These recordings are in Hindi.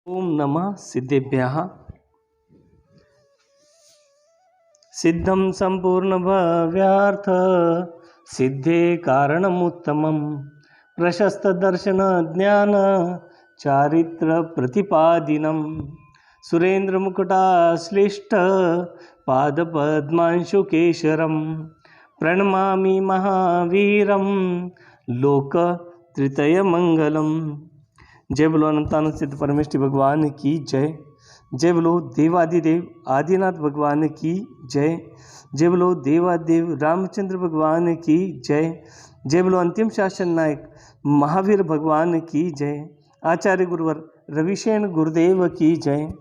ओम नमः सिद्धेभ्यः। सिद्धं संपूर्णभव्यार्थ सिद्धे कारणमुत्तमं प्रशस्तदर्शनज्ञान चारित्र प्रतिपादिनं सुरेन्द्रमुकुटाश्लिष्ट पादपद्मांशुकेशरं प्रणमामि महावीरं लोकत्रितयमंगलम्। जय बोलो अनंतानंद सिद्ध परमेष्ठी भगवान की जय। जय बोलो देवादिदेव आदिनाथ भगवान की जय। जय बोलो देवादेव रामचंद्र भगवान की जय। जय बोलो अंतिम शासन नायक महावीर भगवान की जय। आचार्य गुरुवर रविशेन गुरुदेव की जय।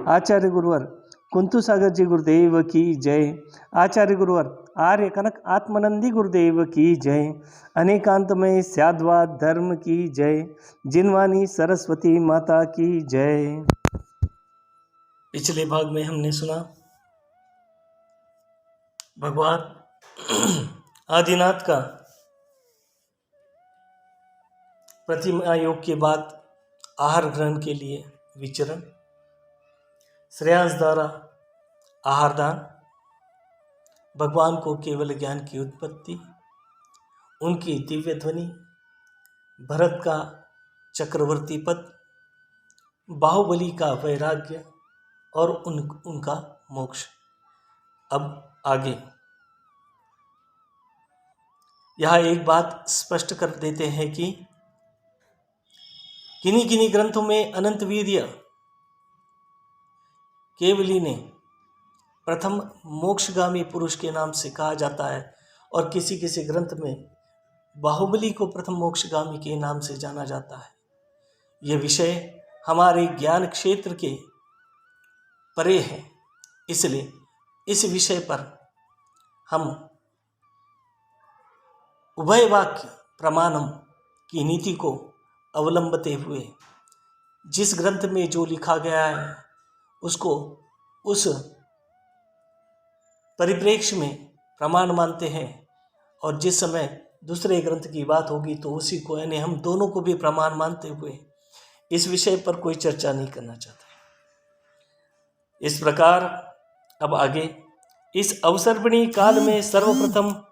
आचार्य गुरुवर कुंतु सागर जी गुरुदेव की जय। आचार्य गुरुवर आर्य कनक आत्मानंदी गुरुदेव की जय। अनेकांतमय स्याद्वाद धर्म की जय। जिनवानी सरस्वती माता की जय। पिछले भाग में हमने सुना भगवान आदिनाथ का प्रतिमा योग के बाद आहार ग्रहण के लिए विचरण, श्रेयांश द्वारा आहारदान, भगवान को केवल ज्ञान की उत्पत्ति, उनकी दिव्य ध्वनि, भरत का चक्रवर्ती पद, बाहुबली का वैराग्य और उनका मोक्ष। अब आगे यहाँ एक बात स्पष्ट कर देते हैं कि किन्हीं किन्हीं ग्रंथों में अनंत वीर्य केवली ने प्रथम मोक्षगामी पुरुष के नाम से कहा जाता है और किसी किसी ग्रंथ में बाहुबली को प्रथम मोक्षगामी के नाम से जाना जाता है। यह विषय हमारे ज्ञान क्षेत्र के परे है, इसलिए इस विषय पर हम उभय वाक्य प्रमाणम की नीति को अवलंबते हुए जिस ग्रंथ में जो लिखा गया है उसको उस परिप्रेक्ष्य में प्रमाण मानते हैं, और जिस समय दूसरे ग्रंथ की बात होगी तो उसी को, यानी हम दोनों को भी प्रमाण मानते हुए इस विषय पर कोई चर्चा नहीं करना चाहते। इस प्रकार अब आगे इस अवसर्पिणी काल में सर्वप्रथम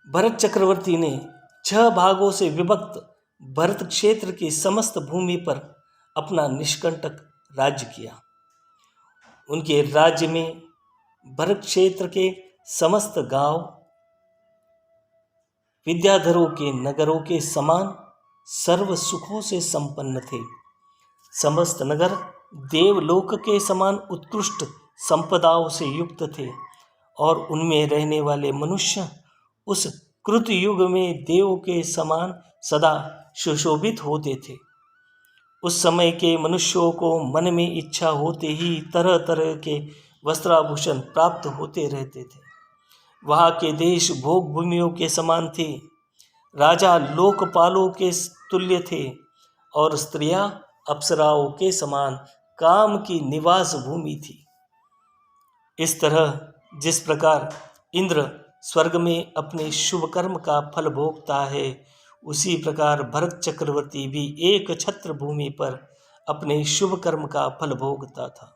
भरत चक्रवर्ती ने 6 भागों से विभक्त भरत क्षेत्र की समस्त भूमि पर अपना निष्कंटक राज्य किया। उनके राज्य में भरत क्षेत्र के समस्त गांव विद्याधरों के नगरों के समान सर्व सुखों से संपन्न थे। समस्त नगर देवलोक के समान उत्कृष्ट संपदाओं से युक्त थे और उनमें रहने वाले मनुष्य उस कृत युग में देव के समान सदा सुशोभित होते थे। उस समय के मनुष्यों को मन में इच्छा होते ही तरह तरह के वस्त्राभूषण प्राप्त होते रहते थे। वहाँ के देश भोग भूमियों के समान थे, राजा लोकपालों के तुल्य थे और स्त्रियां अप्सराओं के समान काम की निवास भूमि थी। इस तरह जिस प्रकार इंद्र स्वर्ग में अपने शुभ कर्म का फल भोगता है, उसी प्रकार भरत चक्रवर्ती भी एक छत्र भूमि पर अपने शुभ कर्म का फल भोगता था।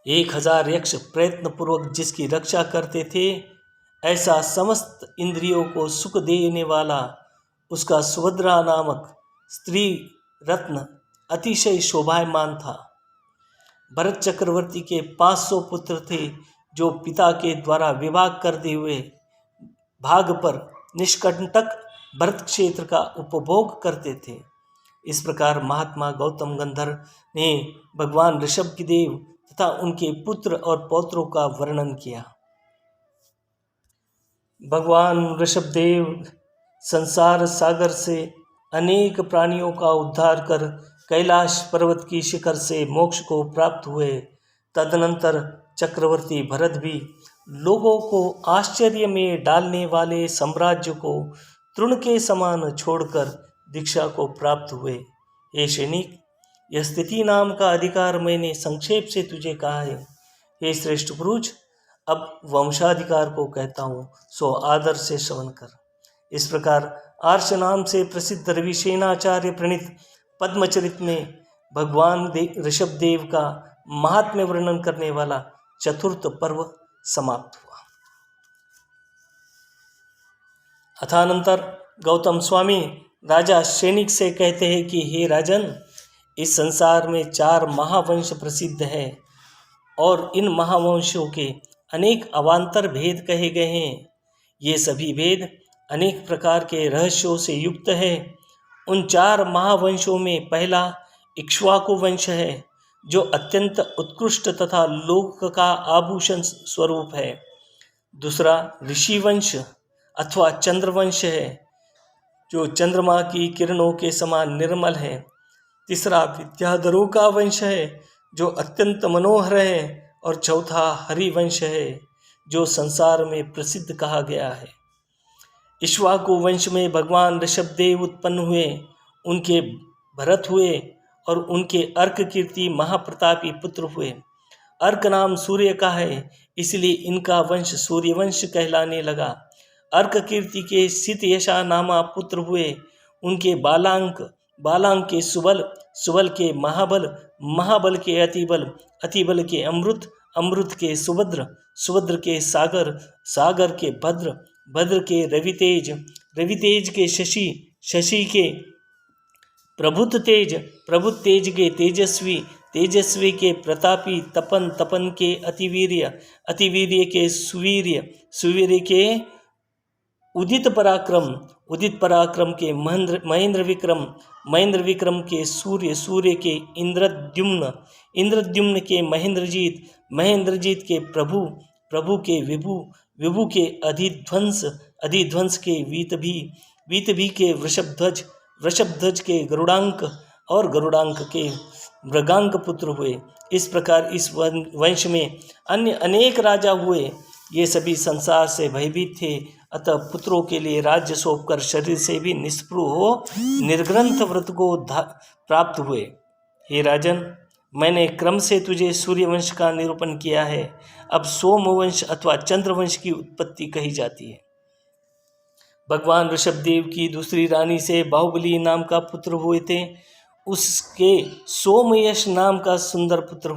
1000 यक्ष प्रयत्न पूर्वक जिसकी रक्षा करते थे, ऐसा समस्त इंद्रियों को सुख देने वाला उसका सुभद्रा नामक स्त्री रत्न अतिशय शोभायमान था। भरत चक्रवर्ती के 500 पुत्र थे जो पिता के द्वारा विवाह कर दिए हुए भाग पर निष्कंटक भरत क्षेत्र का उपभोग करते थे। इस प्रकार महात्मा गौतम गंधर्व ने भगवान ऋषभ देव तथा उनके पुत्र और पौत्रों का वर्णन किया। भगवान ऋषभ देव संसार सागर से अनेक प्राणियों का उद्धार कर कैलाश पर्वत की शिखर से मोक्ष को प्राप्त हुए। तदनंतर चक्रवर्ती भरत भी लोगों को आश्चर्य में डालने वाले साम्राज्य को तृण के समान छोड़कर दीक्षा को प्राप्त हुए। हे सैनिक, यह स्थिति नाम का अधिकार मैंने संक्षेप से तुझे कहा है। हे श्रेष्ठ पुरुष, अब वंशाधिकार को कहता हूँ, सो आदर से श्रवण कर। इस प्रकार आर्ष नाम से प्रसिद्ध रविसेनाचार्य प्रणीत पद्मचरित में भगवान ऋषभदेव का महात्म्य वर्णन करने वाला चतुर्थ पर्व समाप्त हुआ। अथानंतर गौतम स्वामी राजा शैनिक से कहते हैं कि हे राजन, इस संसार में 4 महावंश प्रसिद्ध है और इन महावंशों के अनेक अवान्तर भेद कहे गए हैं। ये सभी भेद अनेक प्रकार के रहस्यों से युक्त है। उन 4 महावंशों में पहला इक्ष्वाकु वंश है, जो अत्यंत उत्कृष्ट तथा लोक का आभूषण स्वरूप है। दूसरा ऋषि वंश अथवा चंद्रवंश है, जो चंद्रमा की किरणों के समान निर्मल है। तीसरा विद्याधरों का वंश है, जो अत्यंत मनोहर है। और चौथा हरिवंश है, जो संसार में प्रसिद्ध कहा गया है। इक्ष्वाकु वंश में भगवान ऋषभदेव उत्पन्न हुए, उनके भरत हुए और उनके अर्क कीर्ति महाप्रतापी पुत्र हुए। अर्क नाम सूर्य का है, इसलिए इनका वंश सूर्यवंश कहलाने लगा। अर्क कीर्ति के सितयशा नामा पुत्र हुए, उनके बालांक के सुबल, सुबल के महाबल, महाबल के अतिबल, अतिबल के अमृत, अमृत के सुभद्र, सुभद्र के सागर, सागर के भद्र, भद्र के रवितेज, रवितेज के शशि, शशि के प्रभुत तेज, प्रभुत तेज के तेजस्वी, तेजस्वी के प्रतापी, तपन, तपन के अतिवीर्य, अतिवीर्य के सुवीर्य, सुवीर्य के उदित पराक्रम, उदित पराक्रम के महेंद्र विक्रम, महेंद्र विक्रम के सूर्य, सूर्य के इंद्रद्युम्न, इंद्रद्युम्न के महेंद्रजीत, महेंद्रजीत के प्रभु, प्रभु के विभु, विभु के अधिध्वंस, अधिध्वंस के वीतभी, वीतभी के वृषभध्वज, वृषभध्वज के गरुड़ांक और गरुड़ांक के मृगांक पुत्र हुए। इस प्रकार इस वंश में अन्य अनेक राजा हुए। ये सभी संसार से भयभीत थे, अतः पुत्रों के लिए राज्य सौंपकर शरीर से भी निष्पृह हो निर्ग्रंथ व्रत को प्राप्त हुए। हे राजन, मैंने क्रम से तुझे सूर्यवंश का निरूपण किया है। अब सोमवंश अथवा चंद्रवंश की उत्पत्ति कही जाती है। भगवान ऋषभदेव की दूसरी रानी से बाहुबली नाम का पुत्र हुए थे। उसके सोमयश नाम का सुंदर पुत्र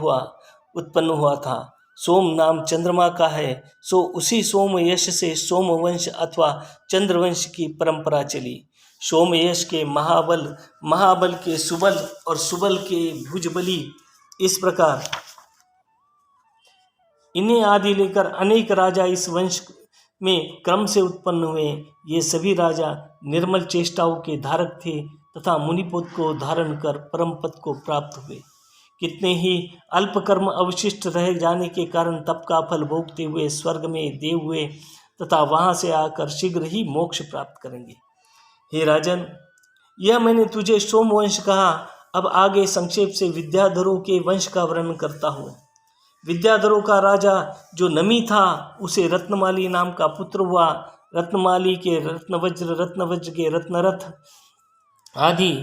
उत्पन्न हुआ था। सोम नाम चंद्रमा का है, सो उसी सोमयश से सोमवंश अथवा चंद्रवंश की परंपरा चली। सोमयश के महाबल, महाबल के सुबल और सुबल के भुजबली, इस प्रकार इन्हें आदि लेकर अनेक राजा इस वंश में क्रम से उत्पन्न हुए। ये सभी राजा निर्मल चेष्टाओं के धारक थे तथा मुनिपद को धारण कर परम पद को प्राप्त हुए। कितने ही अल्प कर्म अवशिष्ट रह जाने के कारण तप का फल भोगते हुए स्वर्ग में देव हुए तथा वहां से आकर शीघ्र ही मोक्ष प्राप्त करेंगे। हे राजन, यह मैंने तुझे सोमवंश कहा। अब आगे संक्षेप से विद्याधरों के वंश का वर्णन करता हूँ। विद्याधरों का राजा जो नमी था, उसे रत्नमाली नाम का पुत्र हुआ। रत्नमाली के रत्नवज्र, रत्नवज्र के रत्नरथ आदि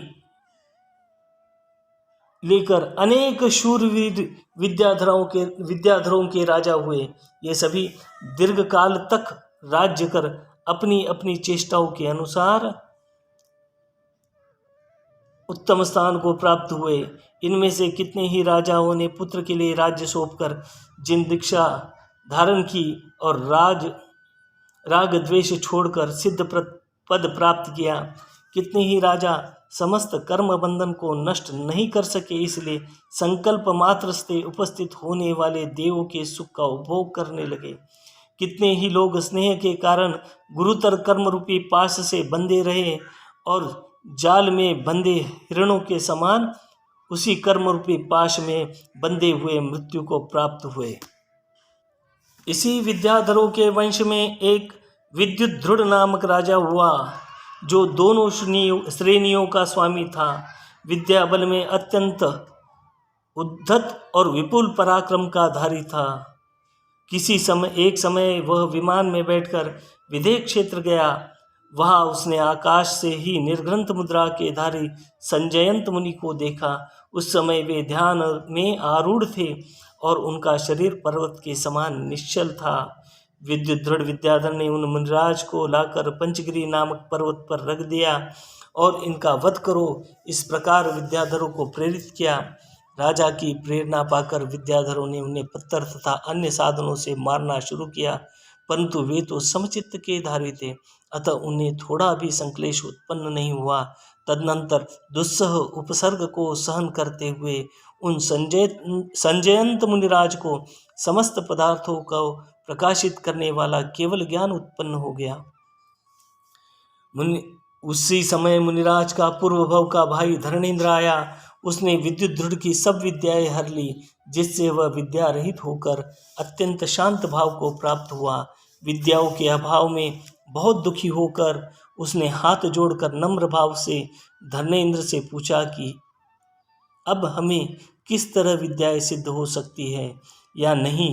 लेकर अनेक शूरवीर विद्याधरों के राजा हुए। ये सभी दीर्घ काल तक राज्य कर अपनी अपनी चेष्टाओं के अनुसार उत्तम स्थान को प्राप्त हुए। इनमें से कितने ही राजाओं ने पुत्र के लिए राज्य सौंपकर जिन दीक्षा धारण की और राग द्वेष छोड़कर सिद्ध पद प्राप्त किया। कितने ही राजा समस्त कर्म बंधन को नष्ट नहीं कर सके, इसलिए संकल्प मात्र से उपस्थित होने वाले देवों के सुख का उपभोग करने लगे। कितने ही लोग स्नेह के कारण गुरुतर कर्म रूपी पाश से बंधे रहे और जाल में बंधे हिरणों के समान उसी कर्म रूपी पाश में बंधे हुए मृत्यु को प्राप्त हुए। इसी विद्याधरों के वंश में एक विद्युद्रुड नामक राजा हुआ, जो दोनों श्रेणियों का स्वामी था। विद्या बल में अत्यंत उद्धत और विपुल पराक्रम का धारी था। एक समय वह विमान में बैठकर विदेह क्षेत्र गया। वहाँ उसने आकाश से ही निर्ग्रंथ मुद्रा के धारी संजयंत मुनि को देखा। उस समय वे ध्यान में आरूढ़ थे और उनका शरीर पर्वत के समान निश्चल था। विद्युत विद्याधर ने उन मुनिराज को लाकर पंचगिरी नामक पर्वत पर रख दिया और इनका वध करो, इस प्रकार विद्याधरों को प्रेरित किया। राजा की प्रेरणा पाकर विद्याधरों ने उन्हें पत्थर तथा अन्य साधनों से मारना शुरू किया, परंतु वे तो समचित्त के धारी थे, अतः उन्हें थोड़ा भी संक्लेश उत्पन्न नहीं हुआ। तदनंतर दुस्सह उपसर्ग को सहन करते हुए उन संजयंत मुनिराज को समस्त पदार्थों को प्रकाशित करने वाला केवल ज्ञान उत्पन्न हो गया। उसी समय मुनिराज का पूर्व भव का भाई धरणेन्द्र आया। उसने विद्युत की सब विद्याएं हर ली, जिससे वह विद्या रहित होकर अत्यंत शांत भाव को प्राप्त हुआ। विद्याओं के अभाव में बहुत दुखी होकर उसने हाथ जोड़कर नम्र भाव से धरणेन्द्र से पूछा कि अब हमें किस तरह विद्याएं सिद्ध हो सकती है या नहीं।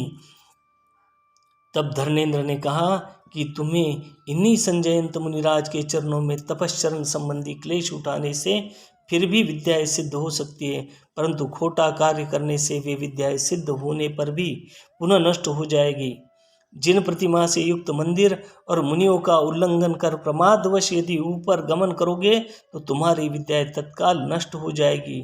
तब धरणेन्द्र ने कहा कि तुम्हें इन्हीं संजयंत मुनिराज के चरणों में तपश्चरण संबंधी क्लेश उठाने से फिर भी विद्याएं सिद्ध हो सकती है, परंतु खोटा कार्य करने से वे विद्याएं सिद्ध होने पर भी पुनः नष्ट हो जाएगी। जिन प्रतिमा से युक्त मंदिर और मुनियों का उल्लंघन कर प्रमादवश यदि ऊपर गमन करोगे तो तुम्हारी विद्याएं तत्काल नष्ट हो जाएगी।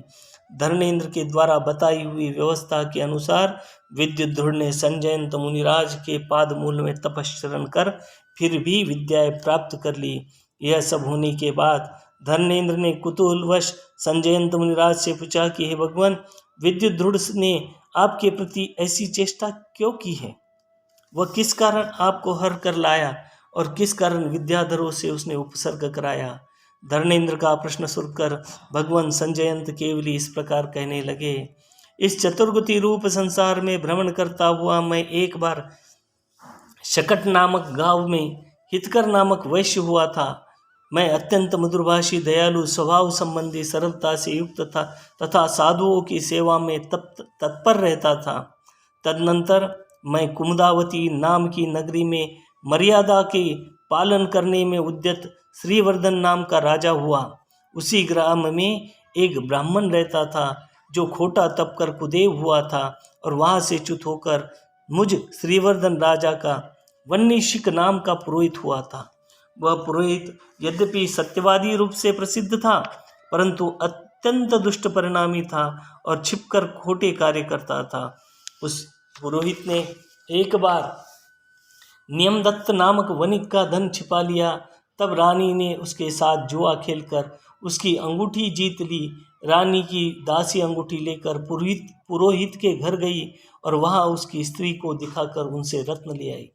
धरणेन्द्र के द्वारा बताई हुई व्यवस्था के अनुसार विद्युत ने संजयंत मुनिराज के पाद मूल में तपश्चरण कर फिर भी विद्याएं प्राप्त कर ली। यह सब होने के बाद धरणेन्द्र ने कुतूहलवश संजयंत मुनिराज से पूछा कि हे भगवान, विद्युत ने आपके प्रति ऐसी चेष्टा क्यों की है? वह किस कारण आपको हर कर लाया और किस कारण विद्याधरों से उसने उपसर्ग कराया? धरणेन्द्र का प्रश्न सुनकर भगवान संजयंत केवली इस प्रकार कहने लगे, इस चतुर्गति रूप संसार में भ्रमण करता हुआ मैं एक बार शकट नामक गांव में हितकर नामक वैश्य हुआ था। मैं अत्यंत मधुरभाषी, दयालु स्वभाव संबंधी, सरलता से युक्त था तथा साधुओं की सेवा में तत्पर रहता था। तदनंतर मैं कुमुदावती नाम की नगरी में मर्यादा के पालन करने में उद्यत श्रीवर्धन नाम का राजा हुआ। उसी ग्राम में एक ब्राह्मण रहता था जो खोटा तप कर कुदेव हुआ था और वहाँ से च्युत होकर मुझ श्रीवर्धन राजा का वन्नीशिक नाम का पुरोहित हुआ था। वह पुरोहित यद्यपि सत्यवादी रूप से प्रसिद्ध था, परंतु अत्यंत दुष्ट परिणामी था और छिपकर खोटे कार्य करता था। उस पुरोहित ने एक बार नियमदत्त नामक वणिक का धन छिपा लिया। तब रानी ने उसके साथ जुआ खेलकर उसकी अंगूठी जीत ली। रानी की दासी अंगूठी लेकर पुरोहित के घर गई और वहां उसकी स्त्री को दिखाकर उनसे रत्न ले आई।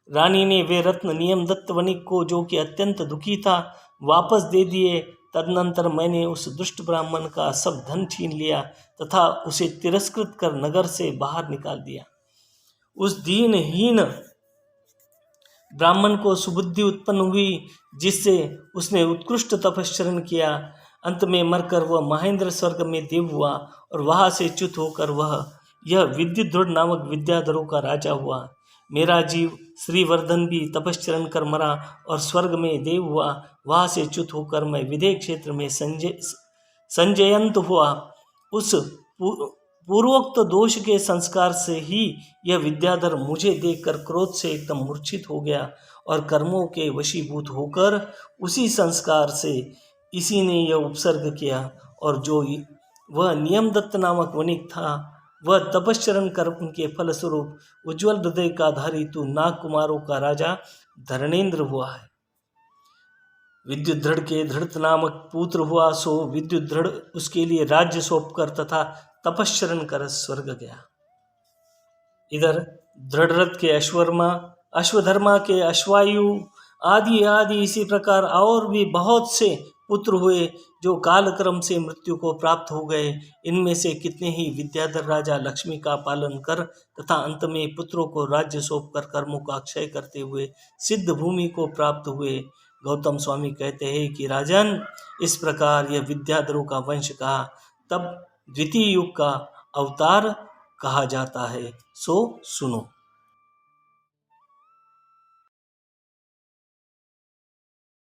रानी ने वे रत्न नियमदत्त वणिक को, जो कि अत्यंत दुखी था, वापस दे दिए। तदनंतर मैंने उस दुष्ट ब्राह्मण का सब धन छीन लिया तथा उसे तिरस्कृत कर नगर से बाहर निकाल दिया। उस दीनहीन ब्राह्मण को सुबुद्धि उत्पन्न हुई, जिससे उसने उत्कृष्ट तपश्चरण किया। अंत में मरकर वह महेंद्र स्वर्ग में देव हुआ और वहां से च्युत होकर यह विद्युत नामक विद्याधरों का राजा हुआ। मेरा जीव श्रीवर्धन भी तपश्चरण कर मरा और स्वर्ग में देव हुआ। वहां से च्युत होकर मैं विदेह क्षेत्र में संजयंत हुआ। उस पूर्वोक्त दोष के संस्कार से ही यह विद्याधर मुझे देखकर क्रोध से एकदम मूर्छित हो गया और कर्मों के वशीभूत होकर उसी संस्कार से इसी ने यह उपसर्ग किया। और जो वह नियमदत्त नामक वणिक था, वह तपश्चरण कर उनके फलस्वरूप उज्ज्वल हृदय का धारी तू नाग कुमारों का राजा धरणेन्द्र हुआ है। विद्युत के धृत नामक पुत्र हुआ, सो विद्युत उसके लिए राज्य सौंप कर तथा तपश्चरण कर स्वर्ग गया। इधर दृढ़रथ के अश्वधर्मा के अश्वायु आदि इसी प्रकार और भी बहुत से पुत्र हुए, जो कालक्रम से मृत्यु को प्राप्त हो गए। इनमें से कितने ही विद्याधर राजा लक्ष्मी का पालन कर तथा अंत में पुत्रों को राज्य सौंप कर कर्मों का क्षय करते हुए सिद्ध भूमि को प्राप्त हुए। गौतम स्वामी कहते हैं कि राजन, इस प्रकार यह विद्याधरों का वंश कहा, तब द्वितीय युग का अवतार कहा जाता है। सो सुनो।